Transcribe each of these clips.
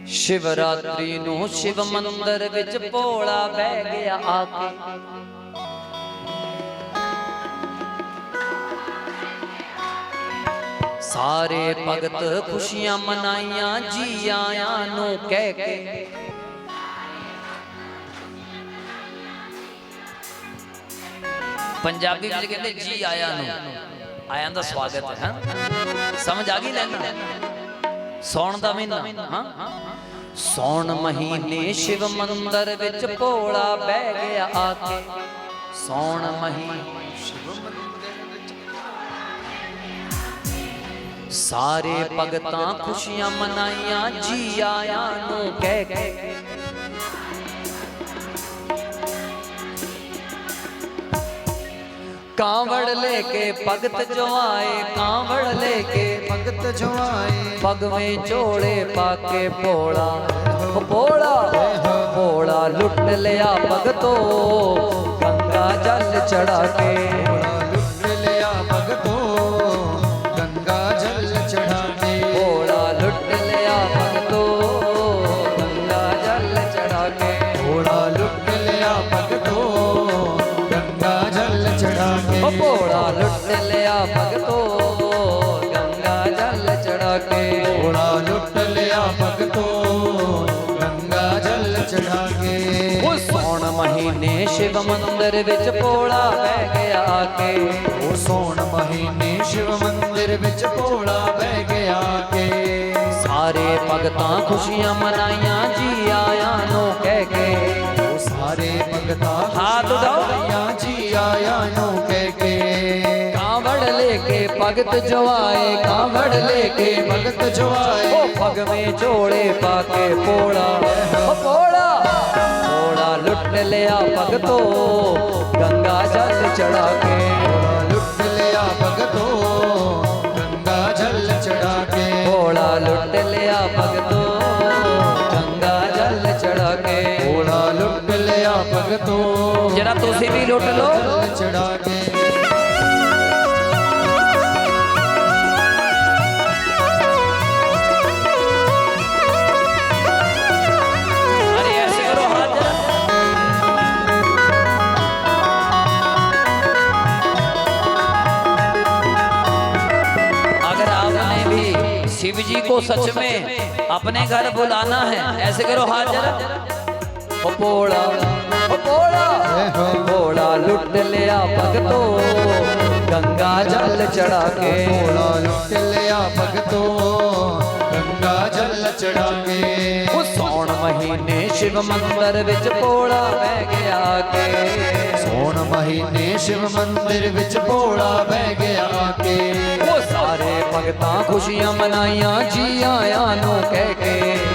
शिवरात्रि नू शिव मंदिर विच भोला बह गया आके। सारे भगत खुशियां मनाइया जी आया नू कह के। पंजाबी में कहते जी आया नू, आया दा स्वागत है। समझ आ गई लेना? सौण दा महीना, हाँ सौण महीने शिव मंदिर विच भोला बह गया आके। सौण महीने सारे भगतां खुशियां मनाइया जी आया नू कह के। कांवड़ लेके भगत जो आए, कांवड़ लेके भगत जो आए, पग में चोड़े पाके भोला भोला भोला लुट लिया भगतो गंगा जल चढ़ा के। लुट लिया भगतो गंगा जल चढ़ा के। भोला लुट लिया भगतो गंगा जल चढ़ा के। भोला लुट लिया भगतो गंगा जल चढ़ा के। भोला लुट लिया भगतो गंगा जल चढ़ा के। भोला लुट लिया भगतो गंगा जल चढ़ा के। सौण महीने शिव मंदिर विच भोला बह गया आके। ओ सौण महीने शिव मंदिर विच भोला बह गया के। सारे भगतां खुशियां मनाइया जी आया नो कह के। ओ सारे भगतां हाथ उठाओ जी आया नो कह के। कांवड़ लेके भगत जो आए, कांवड़ लेके भगत जो आए, ओ पग में चोड़े पाके भोला भोला भोला लुट लिया भगतो गंगा जल चढ़ा के। लुट लिया भगतो गंगा जल चढ़ा के। भोला लुट लिया भगतो गंगा जल चढ़ा के। भोला लुट लिया भगतो जरा तुसी भी लुट लो। जल चढ़ा के। अरे ऐसे करो हाथ जरा। अगर आपने भी शिव जी को सच में अपने घर बुलाना है, ऐसे करो हाथ जरा। ओ भोला ओ भोला भोला लुट लिया भगतो गंगा जल चढ़ा के। भोला लुट लिया भगतो गंगा जल चढ़ा के। सौण महीने शिव मंदिर विच भोला बह गया के। सौण महीने शिव मंदिर विच भोला बह गया के। वो सारे भगतां खुशियां मनाइया जी आया नो कह के।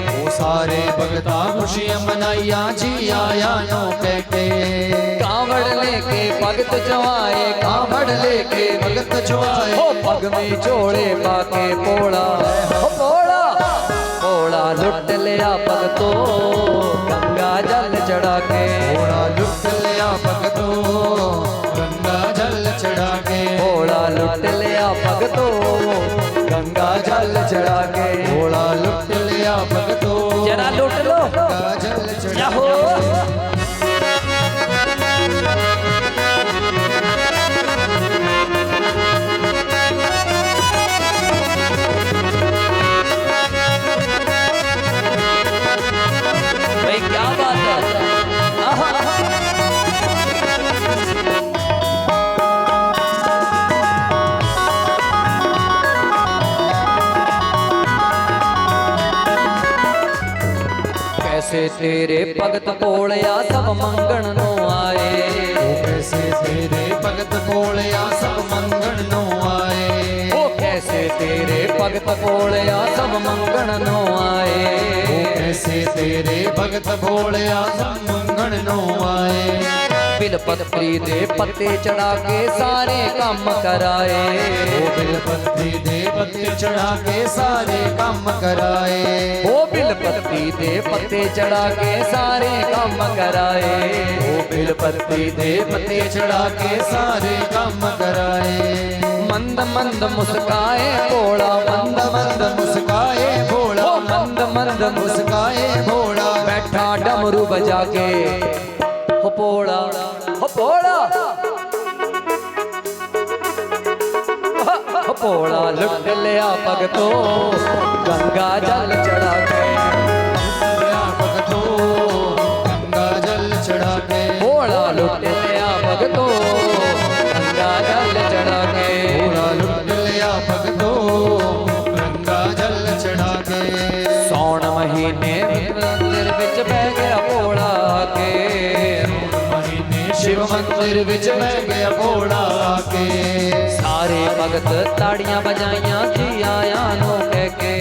वो सारे भगतां खुशियां मनाइया जी आया नो कह के। कांवड़ लेके भगत जो आए, कांवड़ लेके भगत जो आए, ओ पग में चोड़े पाके भोला भोला भोला लुट लिया भगतो गंगा जल चढ़ा के। भोला लुट लिया भगतो गंगा जल चढ़ा के। भोला लुट लिया भगतो गंगा जल चढ़ा के। भोला लुट लिया भगतो जरा लुट लो गंगा जल चढ़ा जाहो। भाई क्या बात है। आहा, आहा। कैसे तेरे भगत भोलिया सब मंगण नो आए। ओ कैसे तेरे भगत भोलिया सब मंगण नो आए। ओ कैसे तेरे भगत भोलिया सब मंगण नो आए। ओ कैसे तेरे भगत भोलिया सब मंगण नो आए। बिल पत्री दे पत्ते चढ़ा के सारे काम कराए। ओ बिल पत्री दे पत्ते चढ़ा के सारे काम कराए। ओ बिल पत्री दे पत्ते चढ़ा के सारे काम कराए। ओ बिल पत्री दे पत्ते चढ़ा के सारे काम कराए। मंद मंद मुस्काए भोला, मंद मंद मुस्काए भोला, मंद मंद मुस्काए भोला, बैठा डमरू बजा के हो भोला हो भोला हो भोला लुट लिया भगतों गंगा जल चढ़ा के लिया भगतों गंगा जल चढ़ा के, भोला लुट लिया भगतों गंगा जल चढ़ा के भोला लुट लिया भगतों गंगा जल चढ़ा के। सौन महीने मंदिर विच बह गया भोला के, महीने शिव मंदिर विच बह गया भोला के, सारे भगत ताड़ियां बजाइयां जी आया नो कह के,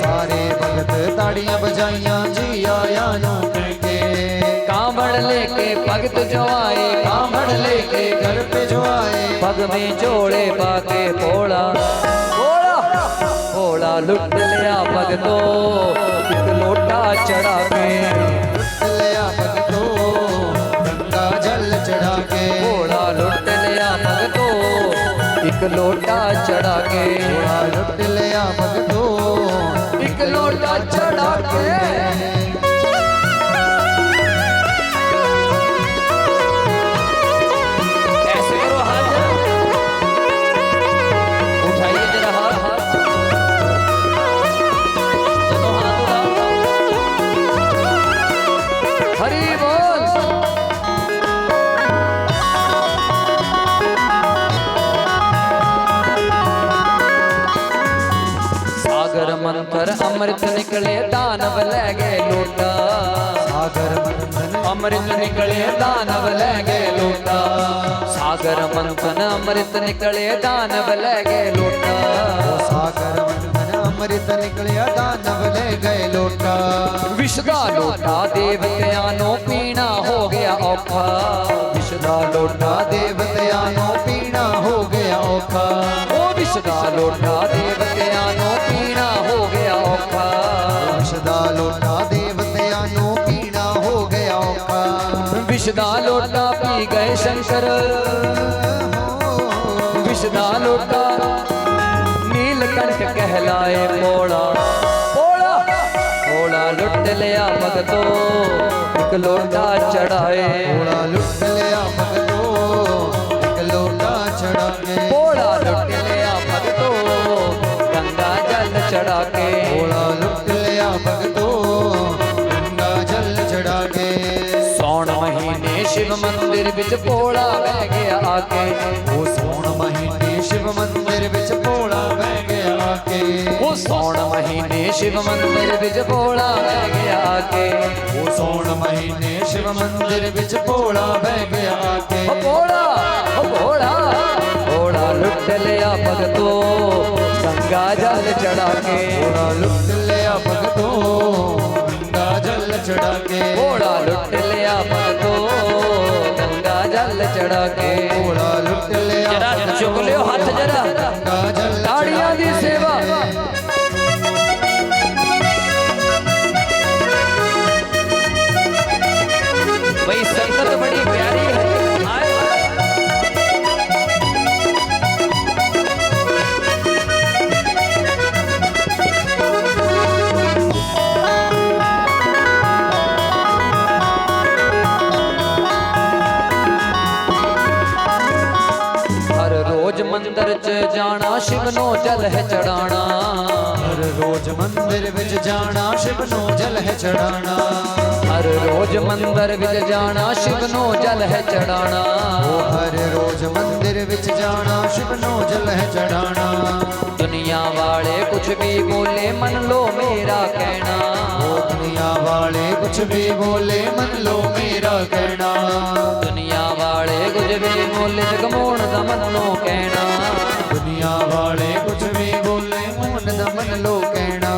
सारे भगत ताड़ियां बजाइयां जी आया नो कह के। कांवड़ लेके भगत जो आए, कांवड़ लेके घर पे जो आए, पग में जोड़े पाके भोला भोला भोला लुट लिया भगतों एक लोटा चढ़ा के, लुट लिया भगतों गंगा जल चढ़ा के, भोला लुट लिया भगतों एक लोटा चढ़ा के, भोला लुट लिया भगतों एक लोटा चढ़ा के। ऐसे करो हाथ जरा, उठाइए जरा हाथ, दोनों हाथ उठाओ, हरि बोल। सागर मंथर अमृत निकले दानव ले गए लोटा, सागर मंथन अमृत निकले दानव ले गए लोटा, सागर मंथन अमृत निकले दानव ले गए लोटा, सागर मंथन अमृत निकलिया दानव ले गए लोटा, विष दा लोटा देवतियां नो पीना हो गया औखा, विष दा लोटा देवतियां नो पीना हो गया औखा, ओ विष दा लोटा देवतियां नो पीना हो गया औखा, विषदा लोटा देवतियां नो पीना हो गया औखा, विष दा लोटा पी गए शंकर, विष दा लोटा नीलकंठ कहलाए भोला भोला भोला लुट लिया भगतों एक लोटा चढ़ाए, भोला लुट लिया भगतों एक लोटा चढ़ा के, भोला लुट लिया भगतों गंगा जल चढ़ा के, भोला लुट लिया भगतों गंगा जल चढ़ा के। सौन महीने शिव मंदिर विच भोला बह गया आके, वो सौन महीने शिव मंदिर विच भोला बह गया आके, वो सौन महीने शिव मंदिर विच भोला बह गया आके, वो सौन महीने शिव मंदिर विच भोला बह गया आके, ओ भोला ओ भोला भोला लुट लिया भगतों गंगा जल चढ़ा के, भोला लुट लिया भगतों गंगा जल चढ़ा के, भोला लुट लिया भगतों गंगा जल चढ़ा के। भोला लुट लिया जरा चुक लियो हाथ जरा, गंगा जल ताड़ियां दी सेवा। भाई संगत बड़ी प्यारी है, आए हर रोज मंदिर च जाना शिव नो जल है चढ़ाना, हर रोज मंदिर विच जाना शिव नो जल है चढ़ाना, हर रोज मंदिर विच जाना शिव नो जल है चढ़ाना, ओ हर रोज मंदिर विच जाना शिव नो जल है चढ़ाना, दुनिया वाले कुछ भी बोले मन लो मेरा कहना, ओ दुनिया वाले कुछ भी बोले मन लो मेरा कहना, दुनिया वाले कुछ भी बोले जगमोहन दा मन लो कहना, दुनिया वाले कुछ भी बोले मोहन दा मन लो कहना,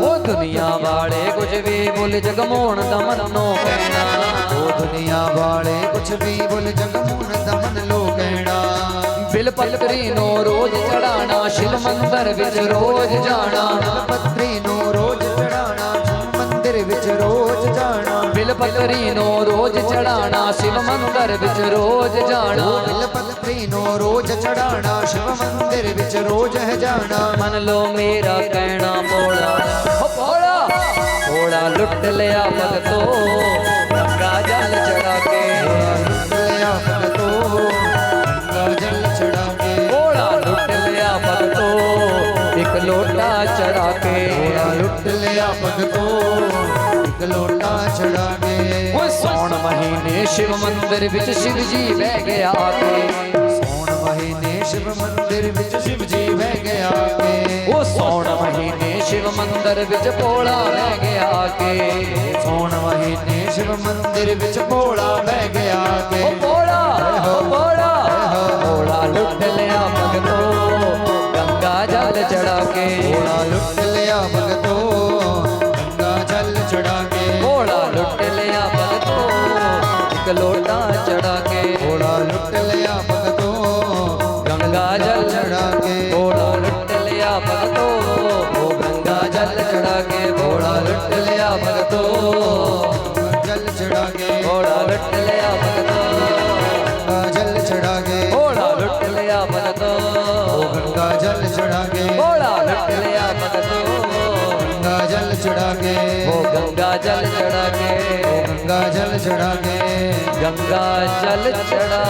ओ दुनिया वाले कुछ भी बोले जगमोहन दा मन लो कहना, ओ दुनिया वाले कुछ भी बोले जगमोहन दा मन लो कहना, बिल पत्री नो रोज चढ़ाना शिव मंदिर विच रोज जाना, पत्री नो रोज चढ़ाना शिव मंदिर विच रोज जाना, बिल पत्री नो रोज चढ़ाना शिव मंदिर विच रोज जाना, बिल पत्री नो रोज चढ़ाना शिव मंदिर विच रोज है जाना, मन लो मेरा कहना भोला ओ भोला घोड़ा लुट लिया भगतो गंगा जल चढ़ा के लुट लिया भगतो गंगा जल चढ़ा के घोड़ा लुट लिया भगतो एक लोटा चढ़ा के लुट लिया भगतो एक लोटा चढ़ा के वो सौन महीने शिव मंदिर विच शिव जी बह गया के सौन महीने शिव मंदिर विच शिव जी बह गया के वो सौन महीने शिव मंदिर विच भोला बह गया के सौन महीने शिव मंदिर विच भोला बह गया के ओ भोला भोला लुट लिया भगतो गंगा जल चढ़ा के भोला लुट लिया भगतो गंगा जल चढ़ा के भोला लुट लिया भगतो एक लोटा चढ़ा के भोला लुट लिया भगतो गंगा जल चढ़ा के भोला लुट लिया भगतो ओ गंगा जल चढ़ा के भोला लुट लिया भगतो जल चढ़ा के भोला लुट लिया भगतो गंगा जल चढ़ा के भोला लुट लिया भगतो गंगा जल चढ़ा के भोला लुट लिया भगतो गंगा जल चढ़ा के ओ गंगा जल चढ़ा के गंगा जल चढ़ा के गंगा जल चढ़ा